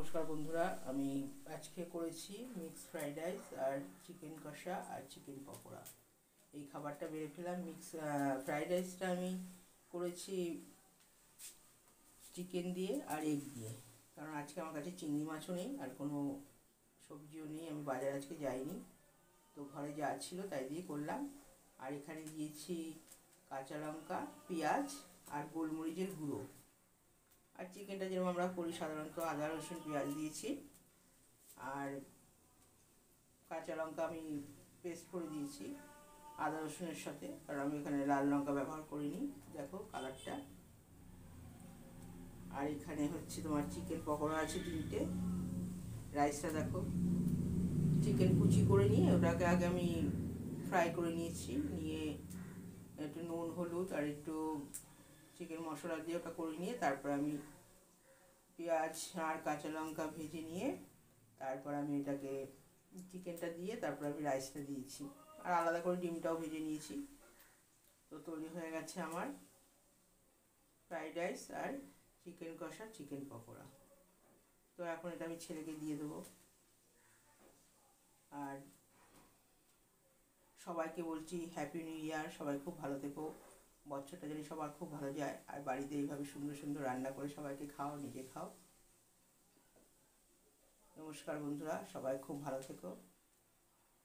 নমস্কার বন্ধুরা, আমি আজকে করেছি মিক্স ফ্রাইড রাইস আর চিকেন কষা আর চিকেন পকোড়া। এই খাবারটা বেড়ে ফেলাম। ফ্রাইড রাইসটা আমি করেছি চিকেন দিয়ে আর এগ দিয়ে, কারণ আজকে আমার কাছে চিংড়ি মাছও নেই আর কোনো সবজিও নেই, আমি বাজারে আজকে যাইনি, তো ঘরে যা ছিল তাই দিয়ে করলাম। আর এখানে দিয়েছি কাঁচা লঙ্কা, পেঁয়াজ আর গোলমরিচের গুঁড়ো। আর চিকেনটা যেরকম আমরা করি সাধারণত আদা রসুন পেঁয়াজ দিয়েছি, আর কাঁচা লঙ্কা আমি পেস্ট করে দিয়েছি আদা রসুনের সাথে, কারণ আমি এখানে লাল লঙ্কা ব্যবহার করিনি, দেখো কালারটা। আর এখানে হচ্ছে তোমার চিকেন পকোড়া আছে 3টে। রাইসটা দেখো, চিকেন কুচি করে নিয়ে ওটাকে আগে আমি ফ্রাই করে নিয়েছি, নিয়ে একটু নুন হলুদ আর একটু চিকেন মশলা দিয়ে ওটা করে নিয়ে তারপর আমি পেঁয়াজ আর কাঁচা লঙ্কা ভেজে নিয়ে তারপর আমি এটাকে চিকেনটা দিয়ে তারপর আমি রাইসটা দিয়েছি, আর আলাদা করে ডিমটাও ভেজে নিয়েছি। তো তৈরি হয়ে গেছে আমার ফ্রাইড রাইস আর চিকেন কষা চিকেন পকোড়া। তো এখন এটা আমি ছেলেকে দিয়ে দেবো। আর সবাইকে বলছি হ্যাপি নিউ ইয়ার, সবাই খুব ভালো থেকো, বছরটা যেন সবার খুব ভালো যায়, আর বাড়িতে এইভাবে সুন্দর সুন্দর রান্না করে সবাইকে খাও, নিজে খাও। নমস্কার বন্ধুরা, সবাই খুব ভালো থেকো।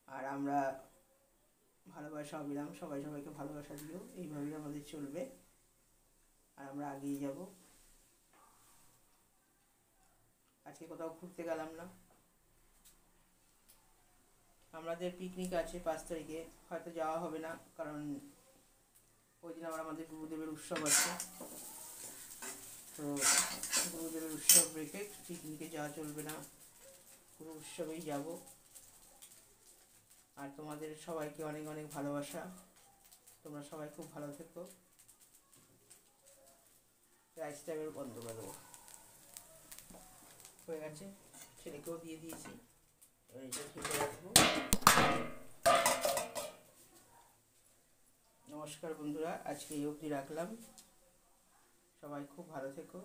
আর আমরা ভালোবাসা অবিরাম, সবাই সবাইকে ভালোবাসা দিও, এইভাবেই আমাদের চলবে আর আমরা এগিয়ে যাব। আজকে কোথাও ঘুরতে গেলাম না, আমাদের পিকনিক আছে 5 তারিখে, হয়তো যাওয়া হবে না, কারণ ওই দিন আমাদের গুরুদেবের উৎসব আছে। তো গুরুদেবের উৎসব রেখে পিকনিকে যাওয়া চলবে না, পুরো উৎসবেই যাব। আর তোমাদের সবাইকে অনেক অনেক ভালোবাসা, তোমরা সবাই খুব ভালো থেকো। রাইসটা এবার বন্ধ করে দেবো, হয়ে গেছে, ছেলেকেও দিয়ে দিয়েছি, এবার এটা খেতে রাখবো। নমস্কার বন্ধুরা, আজকে এই অবধি রাখলাম, সবাই খুব ভালো থেকো।